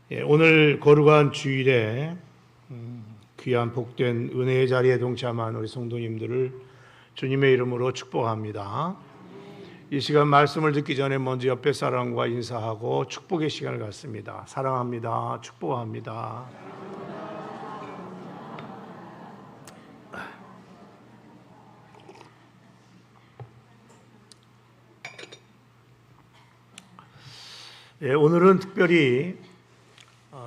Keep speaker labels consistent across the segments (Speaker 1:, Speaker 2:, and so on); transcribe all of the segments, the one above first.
Speaker 1: 오늘 거룩한 주일에 귀한 복된 은혜의 자리에 동참한 우리 성도님들을 주님의 이름으로 축복합니다. 이 시간 말씀을 듣기 전에 먼저 옆에 사람과 인사하고 축복의 시간을 갖습니다. 사랑합니다. 축복합니다. 오늘은 특별히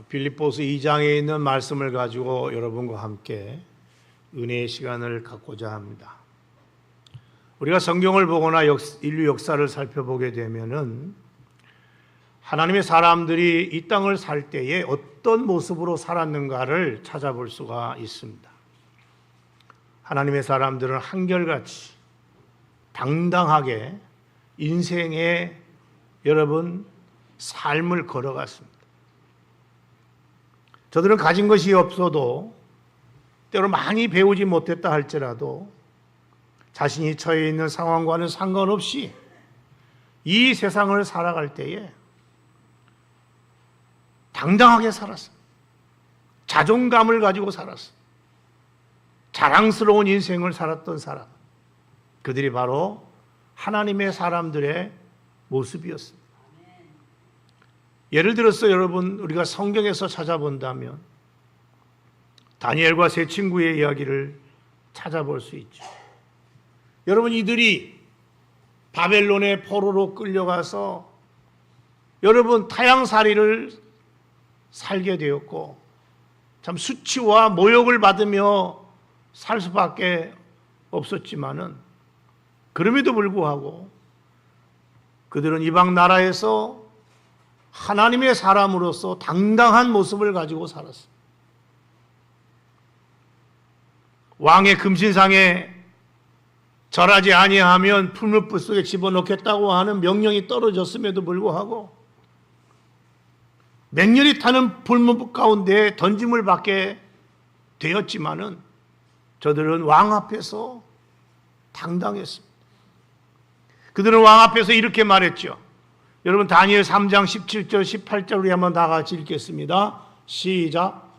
Speaker 1: 빌립보서 2장에 있는 말씀을 가지고 여러분과 함께 은혜의 시간을 갖고자 합니다. 우리가 성경을 보거나 인류 역사를 살펴보게 되면은 하나님의 사람들이 이 땅을 살 때에 어떤 모습으로 살았는가를 찾아볼 수가 있습니다. 하나님의 사람들은 한결같이 당당하게 인생의 여러분 삶을 걸어갔습니다. 저들은 가진 것이 없어도 때로 많이 배우지 못했다 할지라도 자신이 처해 있는 상황과는 상관없이 이 세상을 살아갈 때에 당당하게 살았어요. 자존감을 가지고 살았어요. 자랑스러운 인생을 살았던 사람, 그들이 바로 하나님의 사람들의 모습이었습니다. 예를 들어서 여러분, 우리가 성경에서 찾아본다면 다니엘과 세 친구의 이야기를 찾아볼 수 있죠. 여러분, 이들이 바벨론의 포로로 끌려가서 여러분 타향살이를 살게 되었고 참 수치와 모욕을 받으며 살 수밖에 없었지만은 그럼에도 불구하고 그들은 이방 나라에서 하나님의 사람으로서 당당한 모습을 가지고 살았습니다. 왕의 금신상에 절하지 아니하면 풀무불 속에 집어넣겠다고 하는 명령이 떨어졌음에도 불구하고 맹렬히 타는 불무 가운데 던짐을 받게 되었지만은 저들은 왕 앞에서 당당했습니다. 그들은 왕 앞에서 이렇게 말했죠. 여러분, 다니엘 3장 17절 18절 우리 한번 다 같이 읽겠습니다. 시작.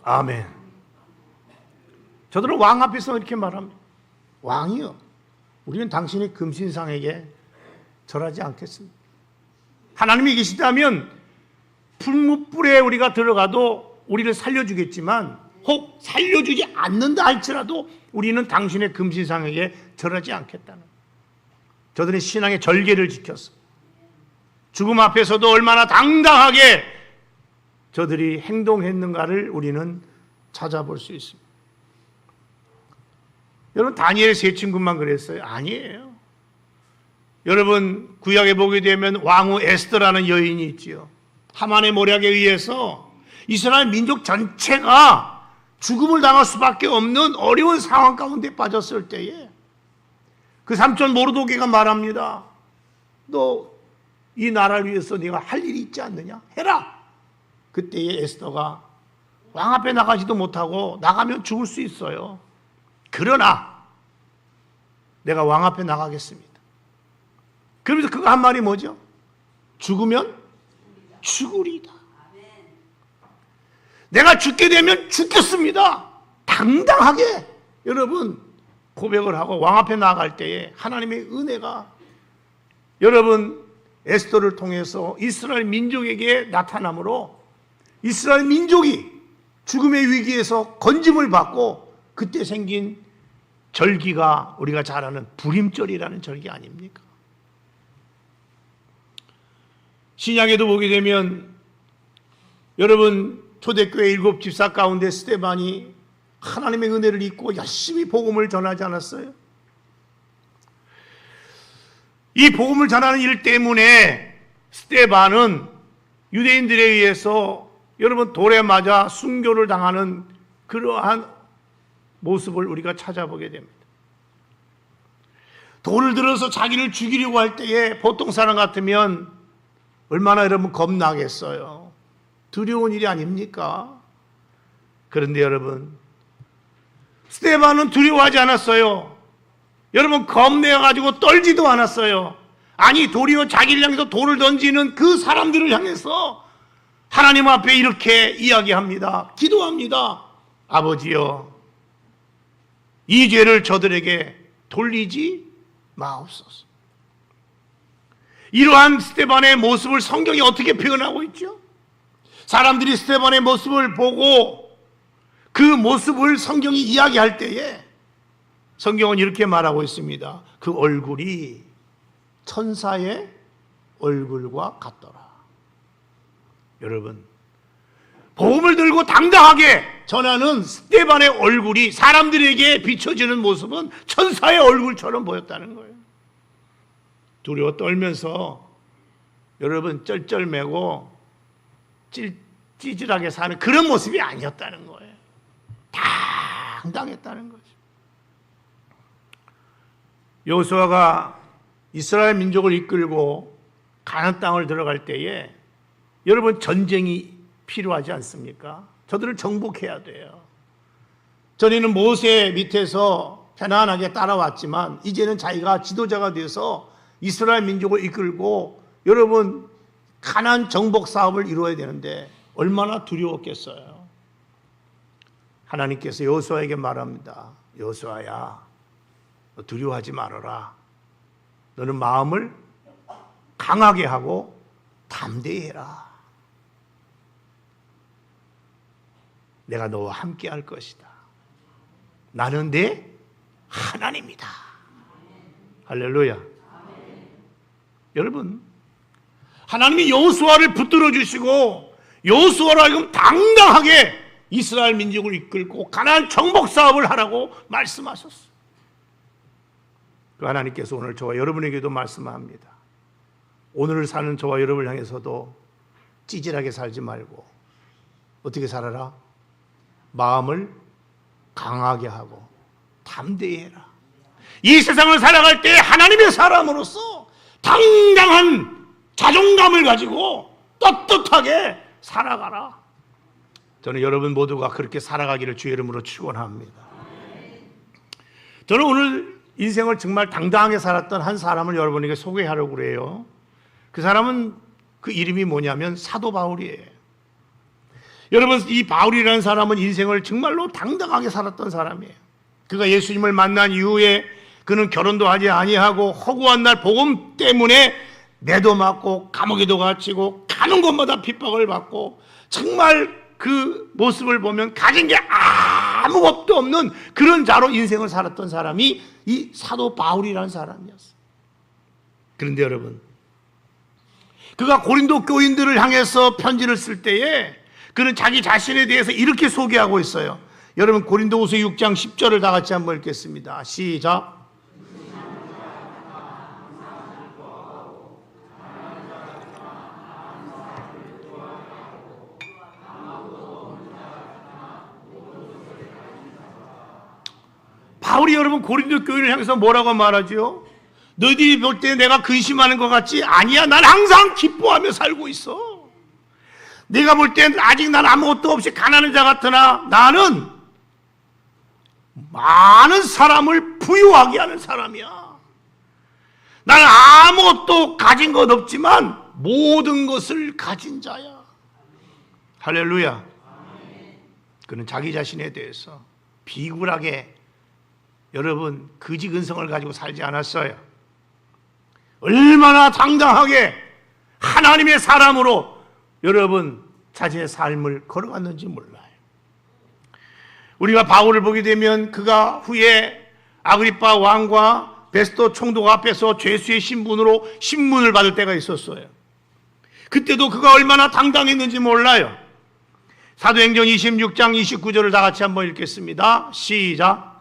Speaker 1: 아멘. 저들은 왕 앞에서 이렇게 말합니다. 왕이요, 우리는 당신의 금신상에게 절하지 않겠습니다. 하나님이 계시다면 풀무불에 우리가 들어가도 우리를 살려주겠지만 혹 살려주지 않는다 할지라도 우리는 당신의 금신상에게 절하지 않겠다는, 저들은 신앙의 절개를 지켰어. 죽음 앞에서도 얼마나 당당하게 저들이 행동했는가를 우리는 찾아볼 수 있습니다. 여러분, 다니엘 세 친구만 그랬어요? 아니에요. 여러분, 구약에 보게 되면 왕후 에스더라는 여인이 있지요. 하만의 모략에 의해서 이스라엘 민족 전체가 죽음을 당할 수밖에 없는 어려운 상황 가운데 빠졌을 때에 그 삼촌 모르도게가 말합니다. 너 이 나라를 위해서 네가 할 일이 있지 않느냐? 해라. 그때에 에스더가 왕 앞에 나가지도 못하고 나가면 죽을 수 있어요. 그러나 내가 왕 앞에 나가겠습니다. 그러면서 그거 한 말이 뭐죠? 죽으면 죽으리다. 내가 죽게 되면 죽겠습니다. 당당하게 여러분 고백을 하고 왕 앞에 나갈 때에 하나님의 은혜가 여러분 에스더를 통해서 이스라엘 민족에게 나타나므로 이스라엘 민족이 죽음의 위기에서 건짐을 받고 그때 생긴 절기가 우리가 잘 아는 불임절이라는 절기 아닙니까? 신약에도 보게 되면 여러분 초대교회 7 집사 가운데 스데반이 하나님의 은혜를 입고 열심히 복음을 전하지 않았어요? 이 복음을 전하는 일 때문에 스데반은 유대인들에 의해서 여러분 돌에 맞아 순교를 당하는 그러한 모습을 우리가 찾아보게 됩니다. 돌을 들어서 자기를 죽이려고 할 때에 보통 사람 같으면 얼마나 여러분 겁나겠어요. 두려운 일이 아닙니까? 그런데 여러분, 스데반은 두려워하지 않았어요. 여러분, 겁내가지고 떨지도 않았어요. 아니, 도리어 자기를 향해서 돌을 던지는 그 사람들을 향해서 하나님 앞에 이렇게 이야기합니다. 기도합니다. 아버지여, 이 죄를 저들에게 돌리지 마옵소서. 이러한 스데반의 모습을 성경이 어떻게 표현하고 있죠? 사람들이 스데반의 모습을 보고 그 모습을 성경이 이야기할 때에 성경은 이렇게 말하고 있습니다. 그 얼굴이 천사의 얼굴과 같더라. 여러분, 복음을 들고 당당하게 전하는 스데반의 얼굴이 사람들에게 비춰지는 모습은 천사의 얼굴처럼 보였다는 거예요. 두려워 떨면서 여러분 쩔쩔매고 찌질하게 사는 그런 모습이 아니었다는 거예요. 당당했다는 거죠. 여호수아가 이스라엘 민족을 이끌고 가나안 땅을 들어갈 때에 여러분 전쟁이 필요하지 않습니까? 저들을 정복해야 돼요. 전에는 모세 밑에서 편안하게 따라왔지만 이제는 자기가 지도자가 돼서 이스라엘 민족을 이끌고 여러분 가나안 정복 사업을 이루어야 되는데 얼마나 두려웠겠어요. 하나님께서 여호수아에게 말합니다. 여호수아야, 너 두려워하지 말아라. 너는 마음을 강하게 하고 담대히 해라. 내가 너와 함께 할 것이다. 나는 내 하나님이다. 할렐루야. 여러분, 하나님이 여호수아를 붙들어 주시고 여호수아로 하여금 당당하게 이스라엘 민족을 이끌고 가나안 정복 사업을 하라고 말씀하셨어요. 그 하나님께서 오늘 저와 여러분에게도 말씀합니다. 오늘을 사는 저와 여러분을 향해서도 찌질하게 살지 말고 어떻게 살아라? 마음을 강하게 하고 담대히 해라. 이 세상을 살아갈 때 하나님의 사람으로서 당당한 자존감을 가지고 떳떳하게 살아가라. 저는 여러분 모두가 그렇게 살아가기를 주의 이름으로 축원합니다. 저는 오늘 인생을 정말 당당하게 살았던 한 사람을 여러분에게 소개하려고 그래요. 그 사람은 그 이름이 뭐냐면 사도 바울이에요. 여러분, 이 바울이라는 사람은 인생을 정말로 당당하게 살았던 사람이에요. 그가 예수님을 만난 이후에 그는 결혼도 하지 아니하고 허구한 날 복음 때문에 매도 맞고 감옥에도 갇히고 가는 곳마다 핍박을 받고 정말 그 모습을 보면 가진 게 아무것도 없는 그런 자로 인생을 살았던 사람이 이 사도 바울이라는 사람이었어요. 그런데 여러분, 그가 고린도 교인들을 향해서 편지를 쓸 때에 그는 자기 자신에 대해서 이렇게 소개하고 있어요. 여러분, 고린도후서 6장 10절을 다 같이 한번 읽겠습니다. 시작. 바울이 여러분 고린도 교인을 향해서 뭐라고 말하죠? 너희들이 볼 때 내가 근심하는 것 같지? 아니야, 난 항상 기뻐하며 살고 있어. 내가 볼 땐 아직 난 아무것도 없이 가난한 자 같으나 나는 많은 사람을 부유하게 하는 사람이야. 나는 아무것도 가진 것 없지만 모든 것을 가진 자야. 할렐루야. 그는 자기 자신에 대해서 비굴하게 여러분 거지 근성을 가지고 살지 않았어요. 얼마나 당당하게 하나님의 사람으로 여러분 자신의 삶을 걸어갔는지 몰라요. 우리가 바울을 보게 되면 그가 후에 아그리파 왕과 베스토 총독 앞에서 죄수의 신분으로 신문을 받을 때가 있었어요. 그때도 그가 얼마나 당당했는지 몰라요. 사도행전 26장 29절을 다 같이 한번 읽겠습니다. 시작.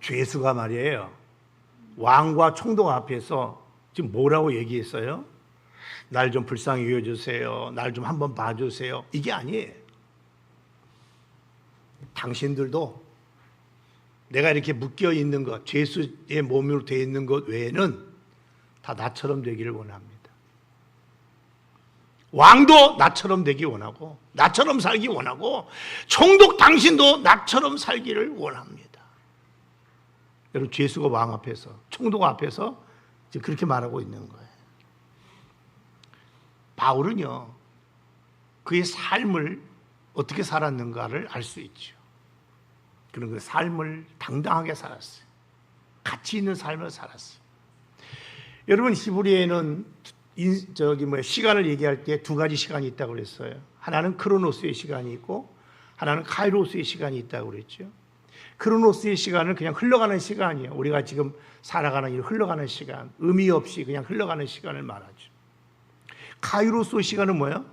Speaker 1: 죄수가 말이에요. 왕과 총독 앞에서 지금 뭐라고 얘기했어요? 날 좀 불쌍히 여겨주세요. 날 좀 한번 봐주세요. 이게 아니에요. 당신들도 내가 이렇게 묶여 있는 것, 죄수의 몸으로 되어 있는 것 외에는 다 나처럼 되기를 원합니다. 왕도 나처럼 되기 원하고, 나처럼 살기 원하고, 총독 당신도 나처럼 살기를 원합니다. 여러분, 죄수가 왕 앞에서, 총독 앞에서 지금 그렇게 말하고 있는 거예요. 바울은요, 그의 삶을 어떻게 살았는가를 알 수 있죠. 그런 그 삶을 당당하게 살았어요. 가치 있는 삶을 살았어요. 여러분, 히브리에는 시간을 얘기할 때 두 가지 시간이 있다고 그랬어요. 하나는 크로노스의 시간이 있고, 하나는 카이로스의 시간이 있다고 그랬죠. 크로노스의 시간은 그냥 흘러가는 시간이에요. 우리가 지금 살아가는 일, 흘러가는 시간, 의미 없이 그냥 흘러가는 시간을 말하죠. 카이로스 시간은 뭐예요?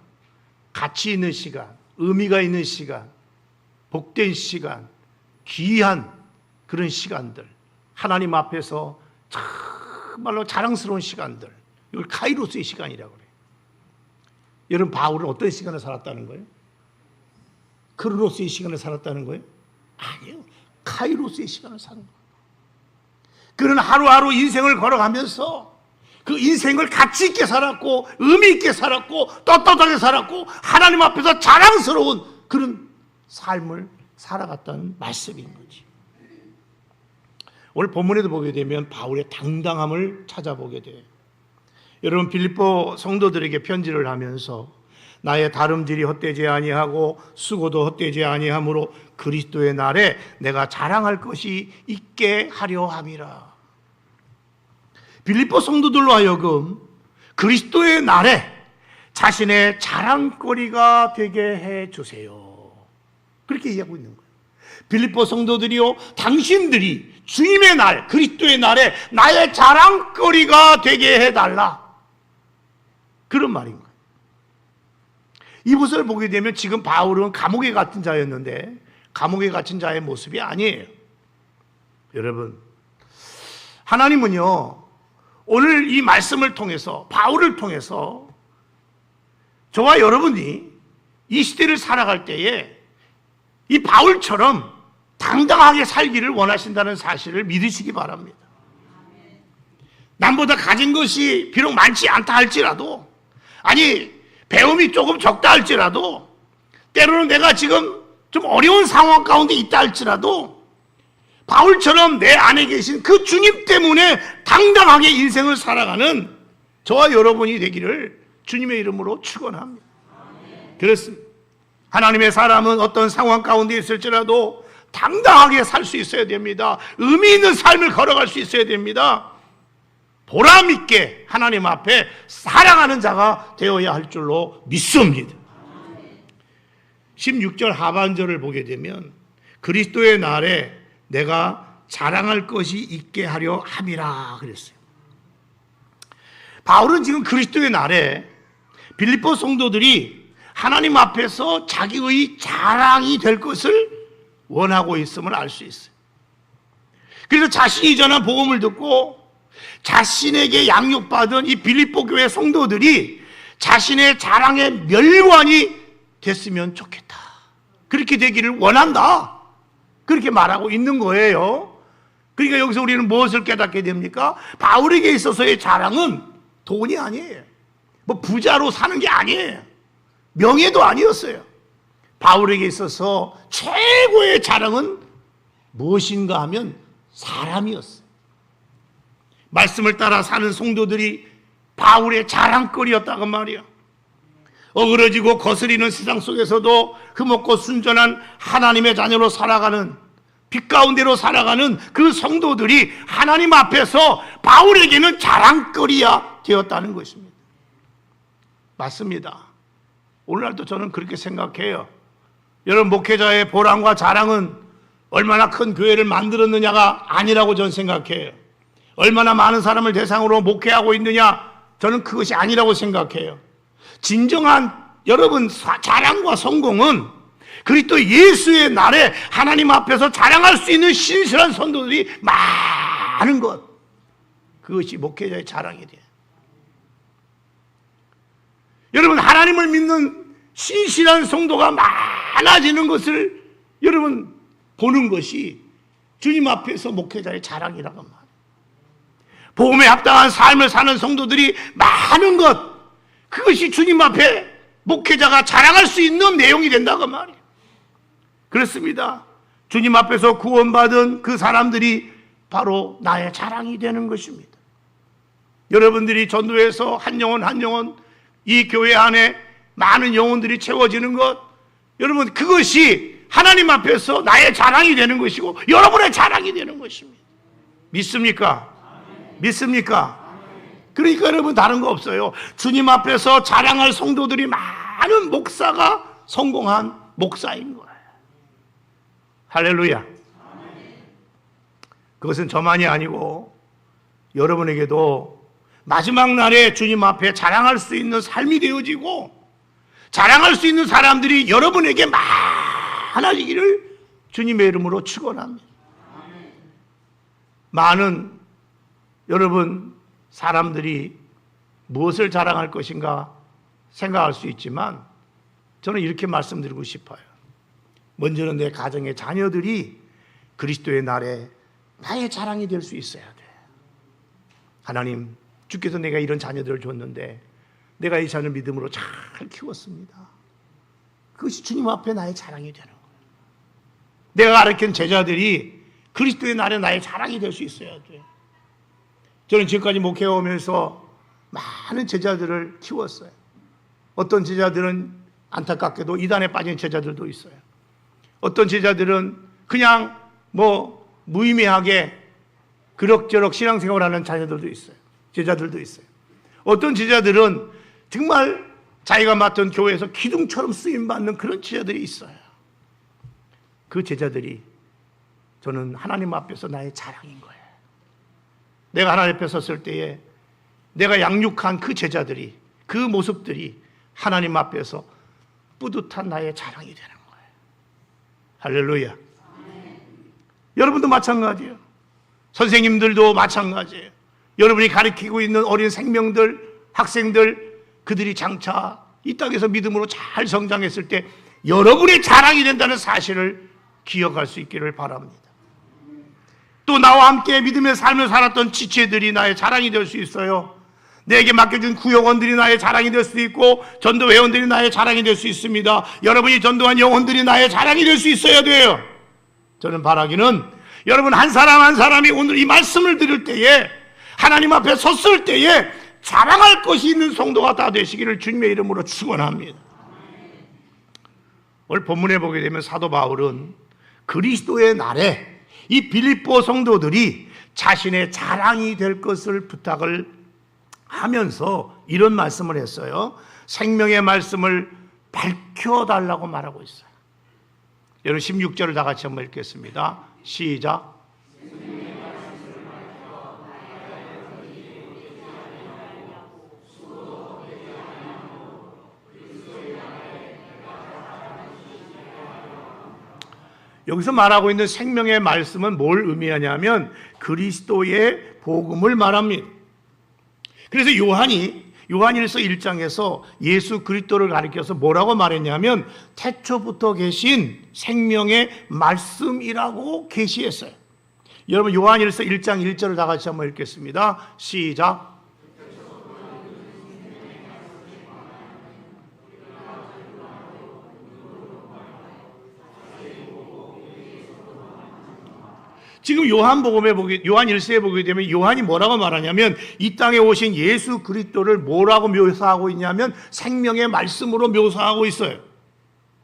Speaker 1: 가치 있는 시간, 의미가 있는 시간, 복된 시간, 귀한 그런 시간들, 하나님 앞에서 정말로 자랑스러운 시간들, 이걸 카이로스의 시간이라고 그래요. 여러분, 바울은 어떤 시간을 살았다는 거예요? 크로노스의 시간을 살았다는 거예요? 아니요, 카이로스의 시간을 사는 거예요. 그는 하루하루 인생을 걸어가면서 그 인생을 가치 있게 살았고, 의미 있게 살았고, 떳떳하게 살았고, 하나님 앞에서 자랑스러운 그런 삶을 살아갔다는 말씀인 거지. 오늘 본문에도 보게 되면 바울의 당당함을 찾아보게 돼요. 여러분, 빌립보 성도들에게 편지를 하면서 나의 다름질이 헛되지 아니하고 수고도 헛되지 아니하므로 그리스도의 날에 내가 자랑할 것이 있게 하려 함이라. 빌립보 성도들로 하여금 그리스도의 날에 자신의 자랑거리가 되게 해주세요. 그렇게 얘기하고 있는 거예요. 빌립보 성도들이요, 당신들이 주님의 날, 그리스도의 날에 나의 자랑거리가 되게 해달라. 그런 말인 거예요. 이것을 보게 되면 지금 바울은 감옥에 갇힌 자였는데 감옥에 갇힌 자의 모습이 아니에요. 여러분, 하나님은요, 오늘 이 말씀을 통해서, 바울을 통해서 저와 여러분이 이 시대를 살아갈 때에 이 바울처럼 당당하게 살기를 원하신다는 사실을 믿으시기 바랍니다. 남보다 가진 것이 비록 많지 않다 할지라도, 아니 배움이 조금 적다 할지라도, 때로는 내가 지금 좀 어려운 상황 가운데 있다 할지라도 바울처럼 내 안에 계신 그 주님 때문에 당당하게 인생을 살아가는 저와 여러분이 되기를 주님의 이름으로 축원합니다. 그렇습니다. 하나님의 사람은 어떤 상황 가운데 있을지라도 당당하게 살 수 있어야 됩니다. 의미 있는 삶을 걸어갈 수 있어야 됩니다. 보람 있게 하나님 앞에 살아가는 자가 되어야 할 줄로 믿습니다. 16절 하반절을 보게 되면 그리스도의 날에 내가 자랑할 것이 있게 하려 함이라 그랬어요. 바울은 지금 그리스도의 날에 빌립보 성도들이 하나님 앞에서 자기의 자랑이 될 것을 원하고 있음을 알 수 있어요. 그래서 자신이 전한 복음을 듣고 자신에게 양육받은 이 빌립보 교회 성도들이 자신의 자랑의 멸관이 됐으면 좋겠다. 그렇게 되기를 원한다. 그렇게 말하고 있는 거예요. 그러니까 여기서 우리는 무엇을 깨닫게 됩니까? 바울에게 있어서의 자랑은 돈이 아니에요. 뭐 부자로 사는 게 아니에요. 명예도 아니었어요. 바울에게 있어서 최고의 자랑은 무엇인가 하면 사람이었어요. 말씀을 따라 사는 성도들이 바울의 자랑거리였다고 말이야. 어그러지고 거스리는 세상 속에서도 흠없고 순전한 하나님의 자녀로 살아가는, 빛 가운데로 살아가는 그 성도들이 하나님 앞에서 바울에게는 자랑거리야 되었다는 것입니다. 맞습니다. 오늘날도 저는 그렇게 생각해요. 여러분, 목회자의 보람과 자랑은 얼마나 큰 교회를 만들었느냐가 아니라고 저는 생각해요. 얼마나 많은 사람을 대상으로 목회하고 있느냐, 저는 그것이 아니라고 생각해요. 진정한 여러분 자랑과 성공은 그리스도 예수의 날에 하나님 앞에서 자랑할 수 있는 신실한 성도들이 많은 것, 그것이 목회자의 자랑이 돼요. 여러분, 하나님을 믿는 신실한 성도가 많아지는 것을 여러분 보는 것이 주님 앞에서 목회자의 자랑이라고 말해요. 복음에 합당한 삶을 사는 성도들이 많은 것, 그것이 주님 앞에 목회자가 자랑할 수 있는 내용이 된다고 말이에요. 그렇습니다. 주님 앞에서 구원받은 그 사람들이 바로 나의 자랑이 되는 것입니다. 여러분들이 전도해서 한 영혼 이 교회 안에 많은 영혼들이 채워지는 것, 여러분 그것이 하나님 앞에서 나의 자랑이 되는 것이고 여러분의 자랑이 되는 것입니다. 믿습니까? 믿습니까? 그러니까 여러분 다른 거 없어요. 주님 앞에서 자랑할 성도들이 많은 목사가 성공한 목사인 거예요. 할렐루야. 그것은 저만이 아니고 여러분에게도 마지막 날에 주님 앞에 자랑할 수 있는 삶이 되어지고 자랑할 수 있는 사람들이 여러분에게 많아지기를 주님의 이름으로 축원합니다. 많은 여러분 사람들이 무엇을 자랑할 것인가 생각할 수 있지만 저는 이렇게 말씀드리고 싶어요. 먼저는 내 가정의 자녀들이 그리스도의 날에 나의 자랑이 될 수 있어야 돼. 하나님, 주께서 내가 이런 자녀들을 줬는데 내가 이 자녀를 믿음으로 잘 키웠습니다. 그것이 주님 앞에 나의 자랑이 되는 거예요. 내가 가르친 제자들이 그리스도의 날에 나의 자랑이 될 수 있어야 돼. 저는 지금까지 목회하면서 많은 제자들을 키웠어요. 어떤 제자들은 안타깝게도 이단에 빠진 제자들도 있어요. 어떤 제자들은 그냥 무의미하게 그럭저럭 신앙생활을 하는 자녀들도 있어요. 제자들도 있어요. 어떤 제자들은 정말 자기가 맡은 교회에서 기둥처럼 쓰임받는 그런 제자들이 있어요. 그 제자들이 저는 하나님 앞에서 나의 자랑인 거예요. 내가 하나님 앞에 섰을 때에 내가 양육한 그 제자들이, 그 모습들이 하나님 앞에서 뿌듯한 나의 자랑이 되는 거예요. 할렐루야. 여러분도 마찬가지예요. 선생님들도 마찬가지예요. 여러분이 가르치고 있는 어린 생명들, 학생들, 그들이 장차 이 땅에서 믿음으로 잘 성장했을 때 여러분의 자랑이 된다는 사실을 기억할 수 있기를 바랍니다. 또 나와 함께 믿음의 삶을 살았던 지체들이 나의 자랑이 될 수 있어요. 내게 맡겨준 구역원들이 나의 자랑이 될 수도 있고 전도 회원들이 나의 자랑이 될 수 있습니다. 여러분이 전도한 영혼들이 나의 자랑이 될 수 있어야 돼요. 저는 바라기는 여러분 한 사람 한 사람이 오늘 이 말씀을 들을 때에 하나님 앞에 섰을 때에 자랑할 것이 있는 성도가 다 되시기를 주님의 이름으로 축원합니다. 오늘 본문에 보게 되면 사도 바울은 그리스도의 날에 이 빌립보 성도들이 자신의 자랑이 될 것을 부탁을 하면서 이런 말씀을 했어요. 생명의 말씀을 밝혀달라고 말하고 있어요. 여러분 16절을 다 같이 한번 읽겠습니다. 시작. 여기서 말하고 있는 생명의 말씀은 뭘 의미하냐면 그리스도의 복음을 말합니다. 그래서 요한일서 1장에서 예수 그리스도를 가리켜서 뭐라고 말했냐면 태초부터 계신 생명의 말씀이라고 계시했어요. 여러분 요한일서 1장 1절을 다 같이 한번 읽겠습니다. 시작. 지금 요한일서에 보게 되면 요한이 뭐라고 말하냐면 이 땅에 오신 예수 그리스도를 뭐라고 묘사하고 있냐면 생명의 말씀으로 묘사하고 있어요.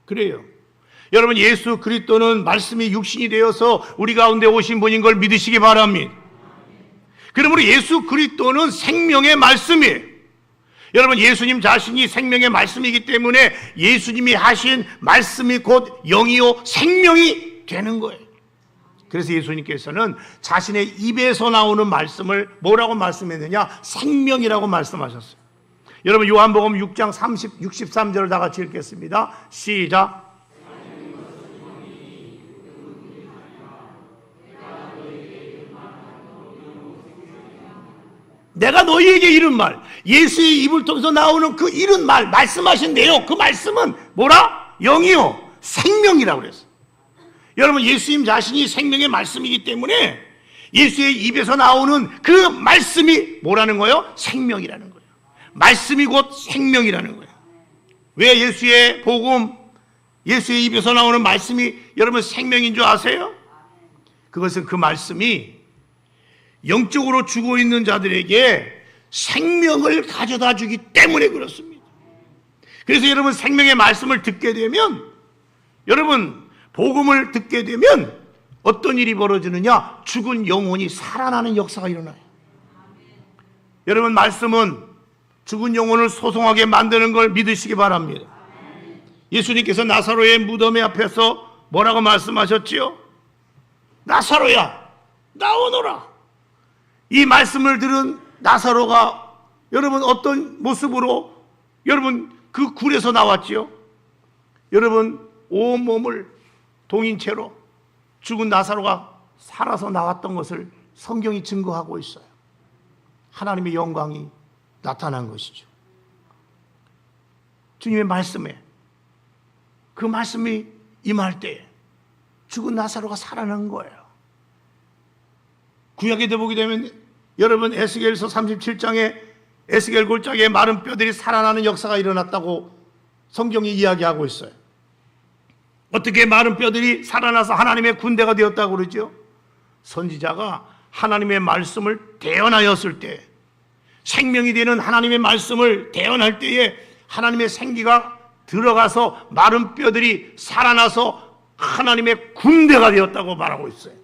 Speaker 1: 그래요. 여러분 예수 그리스도는 말씀이 육신이 되어서 우리 가운데 오신 분인 걸 믿으시기 바랍니다. 그러므로 예수 그리스도는 생명의 말씀이에요. 여러분 예수님 자신이 생명의 말씀이기 때문에 예수님이 하신 말씀이 곧 영이요 생명이 되는 거예요. 그래서 예수님께서는 자신의 입에서 나오는 말씀을 뭐라고 말씀했느냐? 생명이라고 말씀하셨어요. 여러분 요한복음 6장 63절을 다 같이 읽겠습니다. 시작. 내가 너희에게 이른 말, 예수의 입을 통해서 나오는 그 이른 말, 말씀하신 내용, 그 말씀은 뭐라? 영이요, 생명이라고 그랬어요. 여러분, 예수님 자신이 생명의 말씀이기 때문에 예수의 입에서 나오는 그 말씀이 뭐라는 거예요? 생명이라는 거예요. 말씀이 곧 생명이라는 거예요. 왜 예수의 복음, 예수의 입에서 나오는 말씀이 여러분 생명인 줄 아세요? 그것은 그 말씀이 영적으로 죽어 있는 자들에게 생명을 가져다 주기 때문에 그렇습니다. 그래서 여러분 생명의 말씀을 듣게 되면, 여러분 복음을 듣게 되면 어떤 일이 벌어지느냐? 죽은 영혼이 살아나는 역사가 일어나요. 여러분, 말씀은 죽은 영혼을 소송하게 만드는 걸 믿으시기 바랍니다. 예수님께서 나사로의 무덤의 앞에서 뭐라고 말씀하셨지요? 나사로야, 나오너라. 이 말씀을 들은 나사로가 여러분 어떤 모습으로 여러분 그 굴에서 나왔지요? 여러분 온몸을 동인채로 죽은 나사로가 살아서 나왔던 것을 성경이 증거하고 있어요. 하나님의 영광이 나타난 것이죠. 주님의 말씀에, 그 말씀이 임할 때에 죽은 나사로가 살아난 거예요. 구약에 보게 되면 여러분 에스겔서 37장에 에스겔 골짜기에 마른 뼈들이 살아나는 역사가 일어났다고 성경이 이야기하고 있어요. 어떻게 마른 뼈들이 살아나서 하나님의 군대가 되었다고 그러죠? 선지자가 하나님의 말씀을 대언하였을 때, 생명이 되는 하나님의 말씀을 대언할 때에 하나님의 생기가 들어가서 마른 뼈들이 살아나서 하나님의 군대가 되었다고 말하고 있어요.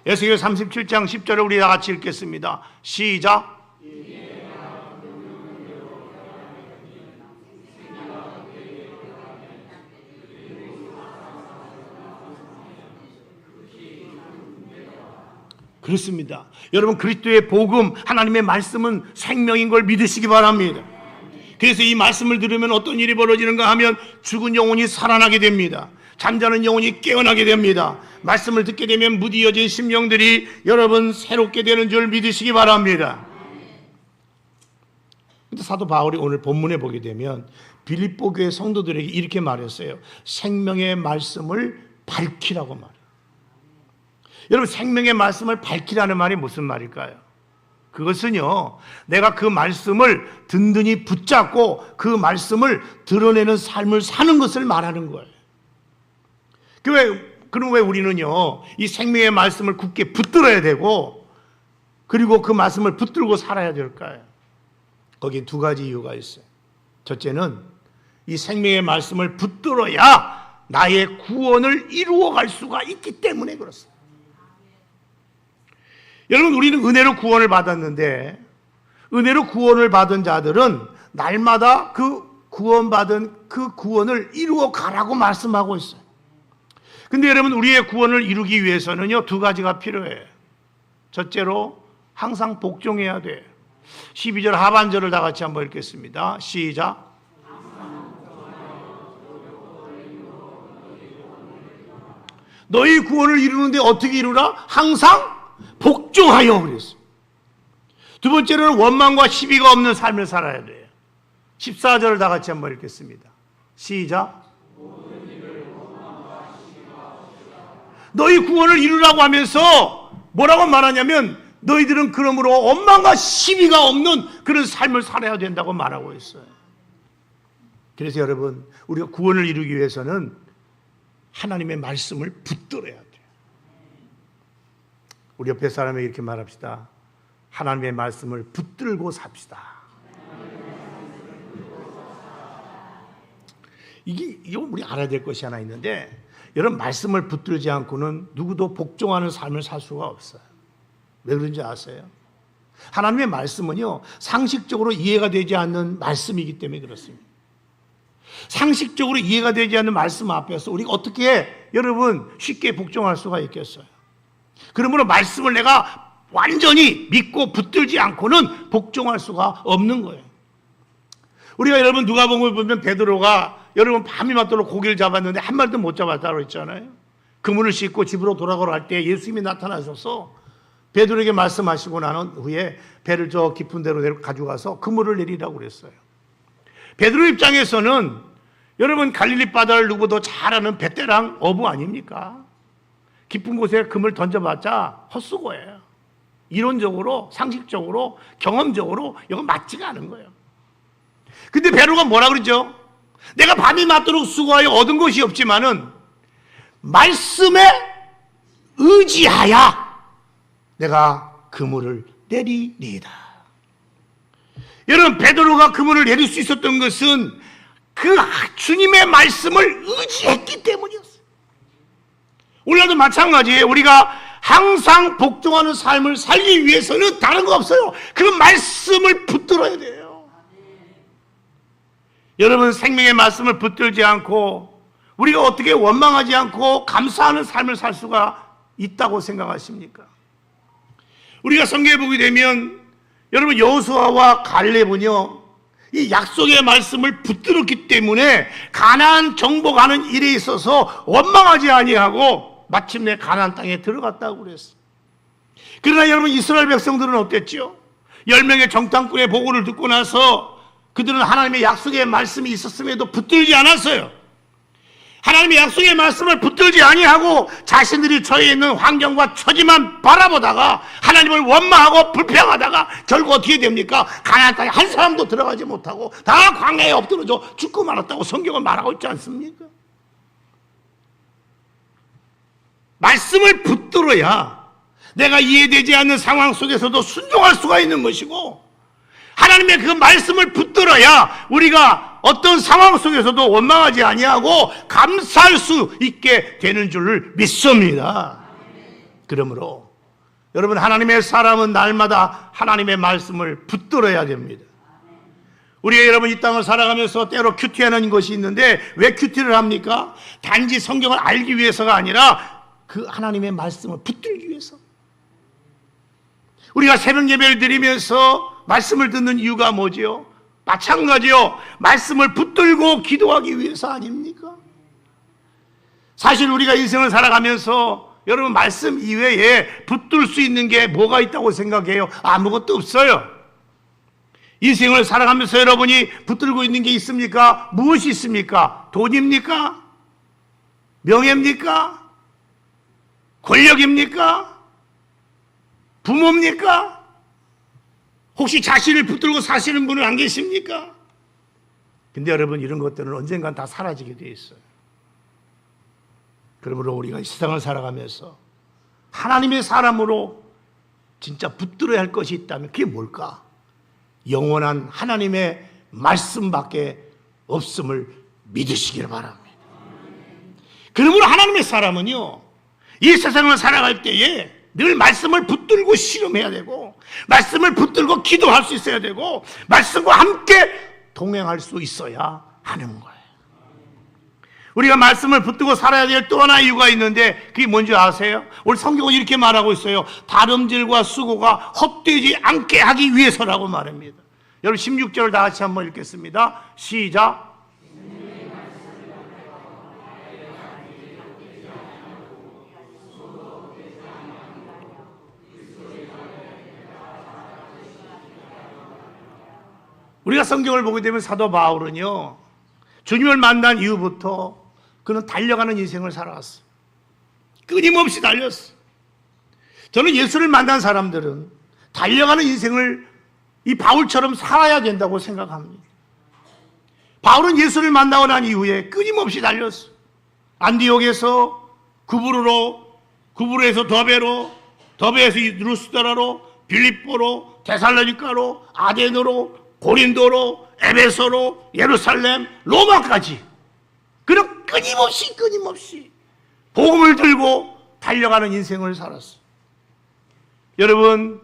Speaker 1: 에스겔 37장 10절을 우리 다 같이 읽겠습니다. 시작. 그렇습니다. 여러분, 그리스도의 복음, 하나님의 말씀은 생명인 걸 믿으시기 바랍니다. 그래서 이 말씀을 들으면 어떤 일이 벌어지는가 하면 죽은 영혼이 살아나게 됩니다. 잠자는 영혼이 깨어나게 됩니다. 말씀을 듣게 되면 무디어진 심령들이 여러분 새롭게 되는 줄 믿으시기 바랍니다. 근데 사도 바울이 오늘 본문에 보게 되면 빌립보 교회 성도들에게 이렇게 말했어요. 생명의 말씀을 밝히라고 말해요. 여러분, 생명의 말씀을 밝히라는 말이 무슨 말일까요? 그것은요, 내가 그 말씀을 든든히 붙잡고 그 말씀을 드러내는 삶을 사는 것을 말하는 거예요. 그럼 왜 우리는요, 이 생명의 말씀을 굳게 붙들어야 되고, 그리고 그 말씀을 붙들고 살아야 될까요? 거기에 두 가지 이유가 있어요. 첫째는 이 생명의 말씀을 붙들어야 나의 구원을 이루어갈 수가 있기 때문에 그렇습니다. 여러분, 우리는 은혜로 구원을 받았는데, 은혜로 구원을 받은 자들은 날마다 그 구원받은 그 구원을 이루어 가라고 말씀하고 있어요. 근데 여러분, 우리의 구원을 이루기 위해서는요, 두 가지가 필요해요. 첫째로 항상 복종해야 돼요. 12절 하반절을 다 같이 한번 읽겠습니다. 시작. 너희 구원을 이루는데 어떻게 이루라? 항상 복종하여 그랬어요. 두 번째로는 원망과 시비가 없는 삶을 살아야 돼요. 14절을 다 같이 한번 읽겠습니다. 시작. 너희 구원을 이루라고 하면서 뭐라고 말하냐면 너희들은 그러므로 원망과 시비가 없는 그런 삶을 살아야 된다고 말하고 있어요. 그래서 여러분, 우리가 구원을 이루기 위해서는 하나님의 말씀을 붙들어야 돼요. 우리 옆에 사람에게 이렇게 말합시다. 하나님의 말씀을 붙들고 삽시다. 이거 우리 알아야 될 것이 하나 있는데, 여러분, 말씀을 붙들지 않고는 누구도 복종하는 삶을 살 수가 없어요. 왜 그런지 아세요? 하나님의 말씀은요, 상식적으로 이해가 되지 않는 말씀이기 때문에 그렇습니다. 상식적으로 이해가 되지 않는 말씀 앞에서 우리가 어떻게 여러분 쉽게 복종할 수가 있겠어요? 그러므로 말씀을 내가 완전히 믿고 붙들지 않고는 복종할 수가 없는 거예요. 우리가 여러분 누가복음을 보면 베드로가 여러분 밤이 맞도록 고기를 잡았는데 한 마리도 못 잡았다고 했잖아요. 그물을 씻고 집으로 돌아가러 갈 때 예수님이 나타나셔서 베드로에게 말씀하시고 난 후에 배를 저 깊은 데로 가져가서 그물을 내리라고 그랬어요. 베드로 입장에서는 여러분 갈릴리 바다를 누구도 잘 아는 베테랑 어부 아닙니까? 깊은 곳에 그물 던져봤자 헛수고예요. 이론적으로, 상식적으로, 경험적으로 이건 맞지가 않은 거예요. 근데 베드로가 뭐라 그러죠? 내가 밤이 맞도록 수고하여 얻은 것이 없지만은 말씀에 의지하여 내가 그물을 내리리이다. 여러분, 베드로가 그물을 내릴 수 있었던 것은 그 주님의 말씀을 의지했기 때문이었어요. 오늘도 마찬가지예요. 우리가 항상 복종하는 삶을 살기 위해서는 다른 거 없어요. 그 말씀을 붙들어야 돼요. 여러분, 생명의 말씀을 붙들지 않고 우리가 어떻게 원망하지 않고 감사하는 삶을 살 수가 있다고 생각하십니까? 우리가 성경에 보게 되면 여러분, 여호수아와 갈렙은요 이 약속의 말씀을 붙들었기 때문에 가나안 정복하는 일에 있어서 원망하지 아니하고 마침내 가나안 땅에 들어갔다고 그랬어요. 그러나 여러분, 이스라엘 백성들은 어땠죠? 10명의 정탐꾼의 보고를 듣고 나서 그들은 하나님의 약속의 말씀이 있었음에도 붙들지 않았어요. 하나님의 약속의 말씀을 붙들지 아니하고 자신들이 처해 있는 환경과 처지만 바라보다가 하나님을 원망하고 불평하다가 결국 어떻게 됩니까? 가나안 땅에 한 사람도 들어가지 못하고 다 광야에 엎드러져 죽고 말았다고 성경은 말하고 있지 않습니까? 말씀을 붙들어야 내가 이해되지 않는 상황 속에서도 순종할 수가 있는 것이고, 하나님의 그 말씀을 붙들어야 우리가 어떤 상황 속에서도 원망하지 아니하고 감사할 수 있게 되는 줄을 믿습니다. 그러므로 여러분, 하나님의 사람은 날마다 하나님의 말씀을 붙들어야 됩니다. 우리가 여러분 이 땅을 살아가면서 때로 큐티하는 것이 있는데 왜 큐티를 합니까? 단지 성경을 알기 위해서가 아니라 그 하나님의 말씀을 붙들기 위해서. 우리가 새벽 예배를 드리면서 말씀을 듣는 이유가 뭐지요? 마찬가지요. 말씀을 붙들고 기도하기 위해서 아닙니까? 사실 우리가 인생을 살아가면서 여러분 말씀 이외에 붙들 수 있는 게 뭐가 있다고 생각해요? 아무것도 없어요. 인생을 살아가면서 여러분이 붙들고 있는 게 있습니까? 무엇이 있습니까? 돈입니까? 명예입니까? 권력입니까? 부모입니까? 혹시 자신을 붙들고 사시는 분은 안 계십니까? 근데 여러분, 이런 것들은 언젠간 다 사라지게 돼 있어요. 그러므로 우리가 이 세상을 살아가면서 하나님의 사람으로 진짜 붙들어야 할 것이 있다면 그게 뭘까? 영원한 하나님의 말씀밖에 없음을 믿으시길 바랍니다. 그러므로 하나님의 사람은요, 이 세상을 살아갈 때에 늘 말씀을 붙들고 씨름해야 되고, 말씀을 붙들고 기도할 수 있어야 되고, 말씀과 함께 동행할 수 있어야 하는 거예요. 우리가 말씀을 붙들고 살아야 될 또 하나의 이유가 있는데 그게 뭔지 아세요? 오늘 성경은 이렇게 말하고 있어요. 다름질과 수고가 헛되지 않게 하기 위해서라고 말합니다. 여러분 16절을 다 같이 한번 읽겠습니다. 시작. 우리가 성경을 보게 되면 사도 바울은요, 주님을 만난 이후부터 그는 달려가는 인생을 살아왔어요. 끊임없이 달렸어요. 저는 예수를 만난 사람들은 달려가는 인생을 이 바울처럼 살아야 된다고 생각합니다. 바울은 예수를 만나고 난 이후에 끊임없이 달렸어요. 안디옥에서 구브로로, 구브로에서 더베로, 더베에서 루스드라로, 빌립보로, 데살로니가로, 아데노로, 고린도로, 에베소로, 예루살렘, 로마까지 그는 끊임없이 복음을 들고 달려가는 인생을 살았어요. 여러분,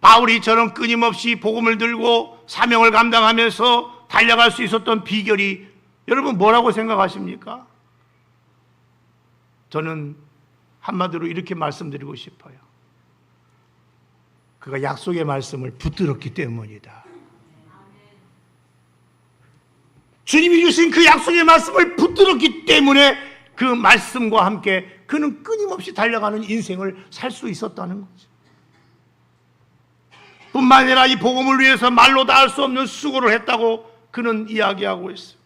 Speaker 1: 바울이 저런 끊임없이 복음을 들고 사명을 감당하면서 달려갈 수 있었던 비결이 여러분 뭐라고 생각하십니까? 저는 한마디로 이렇게 말씀드리고 싶어요. 그가 약속의 말씀을 붙들었기 때문이다. 주님이 주신 그 약속의 말씀을 붙들었기 때문에 그 말씀과 함께 그는 끊임없이 달려가는 인생을 살 수 있었다는 거죠. 뿐만 아니라 이 복음을 위해서 말로 다 할 수 없는 수고를 했다고 그는 이야기하고 있어요.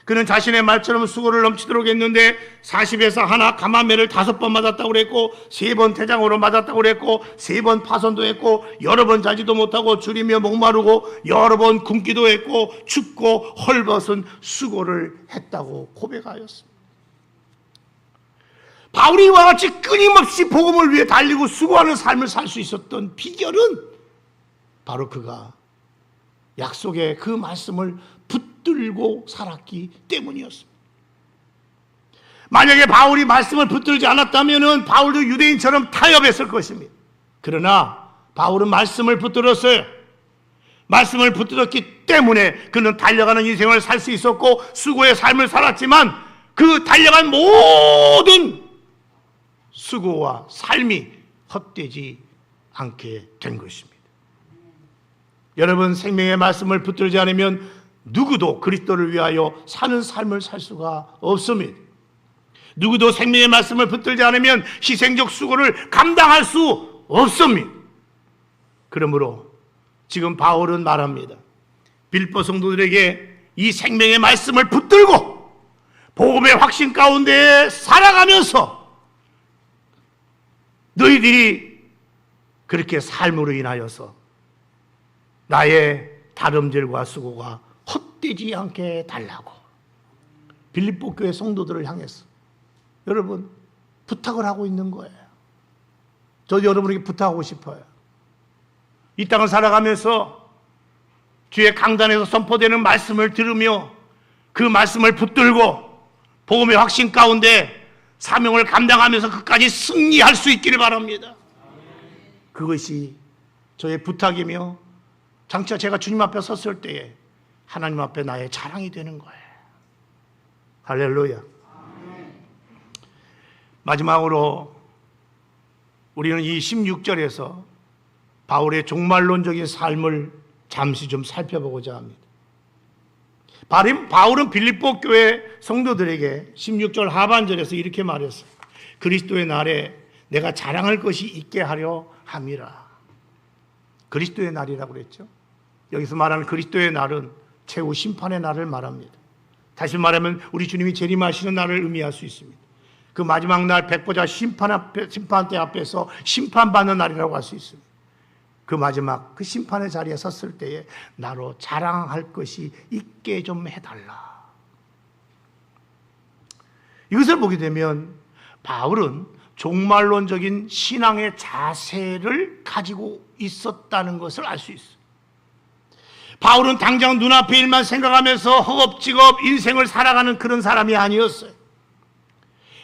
Speaker 1: 그는 자신의 말처럼 수고를 넘치도록 했는데 40에서 하나 가마매를 5번 맞았다고 그랬고 3번 태장으로 맞았다고 그랬고 3번 파손도 했고 여러 번 자지도 못하고 줄이며 목마르고 여러 번 굶기도 했고 춥고 헐벗은 수고를 했다고 고백하였습니다. 바울이 이와 같이 끊임없이 복음을 위해 달리고 수고하는 삶을 살 수 있었던 비결은 바로 그가 약속의 그 말씀을 붙들고 살았기 때문이었습니다. 만약에 바울이 말씀을 붙들지 않았다면 바울도 유대인처럼 타협했을 것입니다. 그러나 바울은 말씀을 붙들었어요. 말씀을 붙들었기 때문에 그는 달려가는 인생을 살 수 있었고 수고의 삶을 살았지만 그 달려간 모든 수고와 삶이 헛되지 않게 된 것입니다. 여러분, 생명의 말씀을 붙들지 않으면 누구도 그리스도를 위하여 사는 삶을 살 수가 없습니다. 누구도 생명의 말씀을 붙들지 않으면 희생적 수고를 감당할 수 없습니다. 그러므로 지금 바울은 말합니다. 빌립보 성도들에게 이 생명의 말씀을 붙들고 복음의 확신 가운데 살아가면서 너희들이 그렇게 삶으로 인하여서 나의 다름질과 수고가 헛되지 않게 달라고 빌립보 교회 성도들을 향해서 여러분 부탁을 하고 있는 거예요. 저도 여러분에게 부탁하고 싶어요. 이 땅을 살아가면서 주의 강단에서 선포되는 말씀을 들으며 그 말씀을 붙들고 복음의 확신 가운데 사명을 감당하면서 끝까지 승리할 수 있기를 바랍니다. 그것이 저의 부탁이며 장차 제가 주님 앞에 섰을 때에 하나님 앞에 나의 자랑이 되는 거예요. 할렐루야. 마지막으로 우리는 이 16절에서 바울의 종말론적인 삶을 잠시 좀 살펴보고자 합니다. 바울은 빌립보 교회 성도들에게 16절 하반절에서 이렇게 말했어요. 그리스도의 날에 내가 자랑할 것이 있게 하려 함이라. 그리스도의 날이라고 그랬죠. 여기서 말하는 그리스도의 날은 최후 심판의 날을 말합니다. 다시 말하면 우리 주님이 재림하시는 날을 의미할 수 있습니다. 그 마지막 날 백보자 심판대 앞에서 심판받는 날이라고 할 수 있습니다. 그 마지막 그 심판의 자리에 섰을 때에 나로 자랑할 것이 있게 좀 해달라. 이것을 보게 되면 바울은 종말론적인 신앙의 자세를 가지고 있었다는 것을 알 수 있어요. 바울은 당장 눈앞의 일만 생각하면서 허겁지겁 인생을 살아가는 그런 사람이 아니었어요.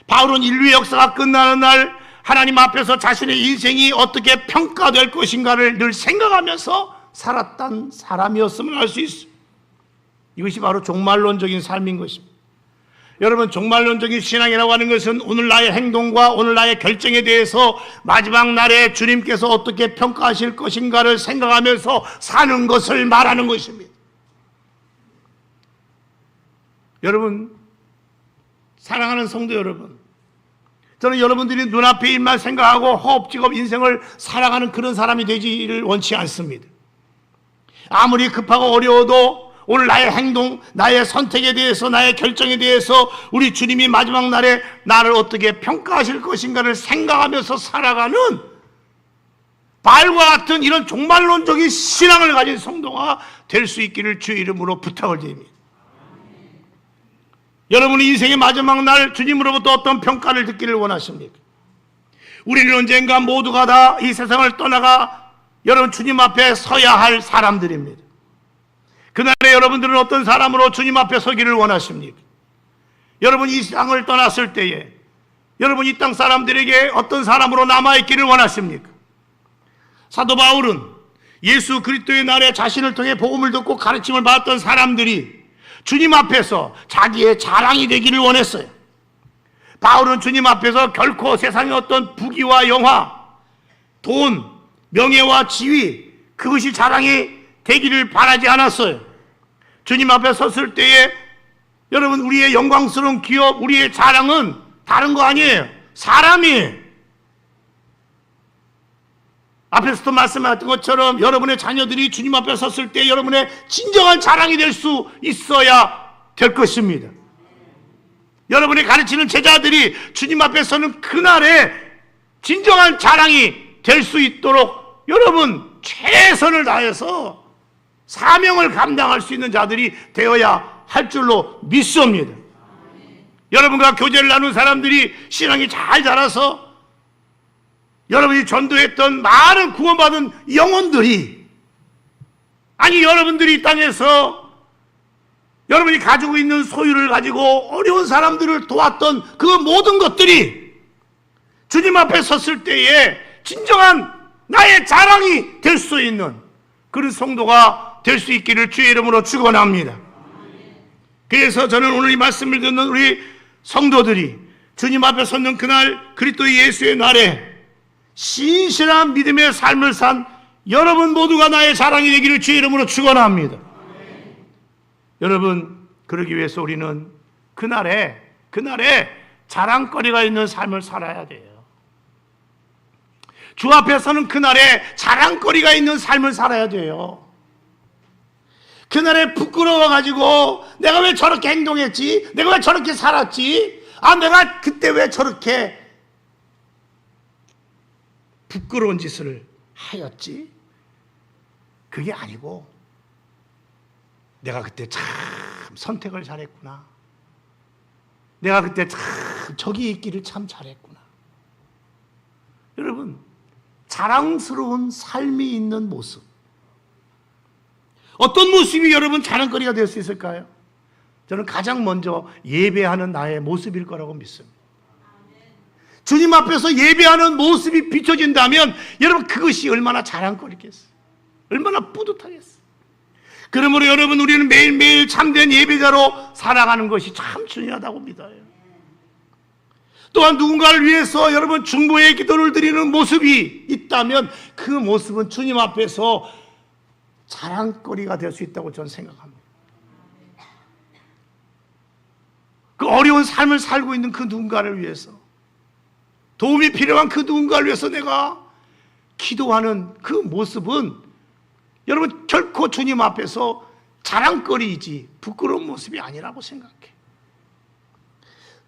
Speaker 1: 바울은 인류의 역사가 끝나는 날 하나님 앞에서 자신의 인생이 어떻게 평가될 것인가를 늘 생각하면서 살았던 사람이었음을 알 수 있어요. 이것이 바로 종말론적인 삶인 것입니다. 여러분, 종말론적인 신앙이라고 하는 것은 오늘 나의 행동과 오늘 나의 결정에 대해서 마지막 날에 주님께서 어떻게 평가하실 것인가를 생각하면서 사는 것을 말하는 것입니다. 여러분, 사랑하는 성도 여러분, 저는 여러분들이 눈앞의 일만 생각하고 허겁지겁 인생을 살아가는 그런 사람이 되지를 원치 않습니다. 아무리 급하고 어려워도 오늘 나의 행동, 나의 선택에 대해서, 나의 결정에 대해서 우리 주님이 마지막 날에 나를 어떻게 평가하실 것인가를 생각하면서 살아가는 바울과 같은 이런 종말론적인 신앙을 가진 성도가 될 수 있기를 주의 이름으로 부탁을 드립니다. 여러분의 인생의 마지막 날 주님으로부터 어떤 평가를 듣기를 원하십니까? 우리는 언젠가 모두가 다 이 세상을 떠나가 여러분 주님 앞에 서야 할 사람들입니다. 그날에 여러분들은 어떤 사람으로 주님 앞에 서기를 원하십니까? 여러분 이 세상을 떠났을 때에 여러분 이 땅 사람들에게 어떤 사람으로 남아있기를 원하십니까? 사도 바울은 예수 그리스도의 날에 자신을 통해 복음을 듣고 가르침을 받았던 사람들이 주님 앞에서 자기의 자랑이 되기를 원했어요. 바울은 주님 앞에서 결코 세상의 어떤 부귀와 영화, 돈, 명예와 지위, 그것이 자랑이 되기를 바라지 않았어요. 주님 앞에 섰을 때에 여러분 우리의 영광스러운 기업, 우리의 자랑은 다른 거 아니에요. 사람이 앞에서도 말씀하셨던 것처럼 여러분의 자녀들이 주님 앞에 섰을 때 여러분의 진정한 자랑이 될 수 있어야 될 것입니다. 여러분이 가르치는 제자들이 주님 앞에 서는 그날에 진정한 자랑이 될 수 있도록 여러분 최선을 다해서 사명을 감당할 수 있는 자들이 되어야 할 줄로 믿습니다. 여러분과 교제를 나눈 사람들이 신앙이 잘 자라서 여러분이 전도했던 많은 구원받은 영혼들이, 아니 여러분들이 이 땅에서 여러분이 가지고 있는 소유를 가지고 어려운 사람들을 도왔던 그 모든 것들이 주님 앞에 섰을 때에 진정한 나의 자랑이 될 수 있는 그런 성도가 될 수 있기를 주의 이름으로 축원합니다. 그래서 저는 오늘 이 말씀을 듣는 우리 성도들이 주님 앞에 섰는 그날 그리스도 예수의 날에 신실한 믿음의 삶을 산 여러분 모두가 나의 자랑이 되기를 주의 이름으로 축원합니다. 여러분, 그러기 위해서 우리는 그날에 자랑거리가 있는 삶을 살아야 돼요. 주 앞에 서는 그날에 자랑거리가 있는 삶을 살아야 돼요. 그날에 부끄러워가지고 내가 왜 저렇게 행동했지? 내가 왜 저렇게 살았지? 내가 그때 왜 저렇게 부끄러운 짓을 하였지? 그게 아니고 내가 그때 참 선택을 잘했구나. 내가 그때 참 저기 있기를 참 잘했구나. 여러분, 자랑스러운 삶이 있는 모습, 어떤 모습이 여러분 자랑거리가 될 수 있을까요? 저는 가장 먼저 예배하는 나의 모습일 거라고 믿습니다. 주님 앞에서 예배하는 모습이 비춰진다면 여러분 그것이 얼마나 자랑거리겠어요. 얼마나 뿌듯하겠어요. 그러므로 여러분 우리는 매일매일 참된 예배자로 살아가는 것이 참 중요하다고 믿어요. 또한 누군가를 위해서 여러분 중보의 기도를 드리는 모습이 있다면 그 모습은 주님 앞에서 자랑거리가 될 수 있다고 저는 생각합니다. 그 어려운 삶을 살고 있는 그 누군가를 위해서, 도움이 필요한 그 누군가를 위해서 내가 기도하는 그 모습은 여러분 결코 주님 앞에서 자랑거리이지 부끄러운 모습이 아니라고 생각해.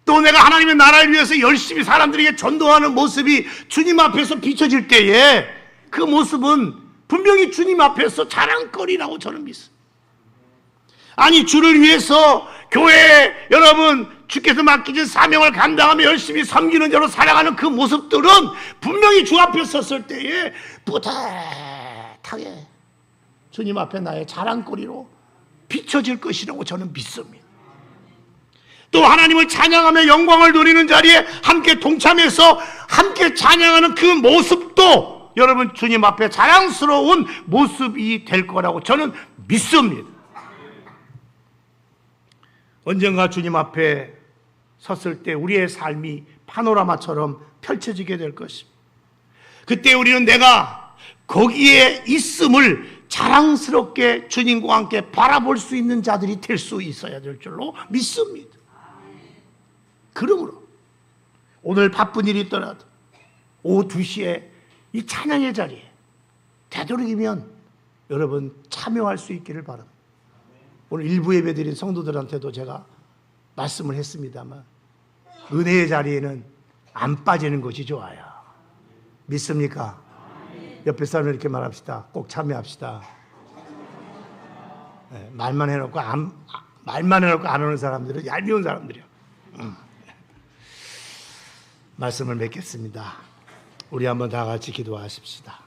Speaker 1: 또 내가 하나님의 나라를 위해서 열심히 사람들에게 전도하는 모습이 주님 앞에서 비춰질 때에 그 모습은 분명히 주님 앞에서 자랑거리라고 저는 믿습니다. 아니 주를 위해서 교회에 여러분 주께서 맡기신 사명을 감당하며 열심히 섬기는 자로 살아가는 그 모습들은 분명히 주 앞에 섰을 때에 뿌듯하게 주님 앞에 나의 자랑거리로 비춰질 것이라고 저는 믿습니다. 또 하나님을 찬양하며 영광을 누리는 자리에 함께 동참해서 함께 찬양하는 그 모습도 여러분 주님 앞에 자랑스러운 모습이 될 거라고 저는 믿습니다. 언젠가 주님 앞에 섰을 때 우리의 삶이 파노라마처럼 펼쳐지게 될 것입니다. 그때 우리는 내가 거기에 있음을 자랑스럽게 주님과 함께 바라볼 수 있는 자들이 될 수 있어야 될 줄로 믿습니다. 그러므로 오늘 바쁜 일이 있더라도 오후 2시에 이 찬양의 자리에 되도록이면 여러분 참여할 수 있기를 바랍니다. 오늘 일부 예배 드린 성도들한테도 제가 말씀을 했습니다만 은혜의 자리에는 안 빠지는 것이 좋아요. 믿습니까? 옆에 사람을 이렇게 말합시다. 꼭 참여합시다. 네, 말만 해놓고 안 오는 사람들은 얄미운 사람들이요. 말씀을 맺겠습니다. 우리 한번 다 같이 기도하십시다.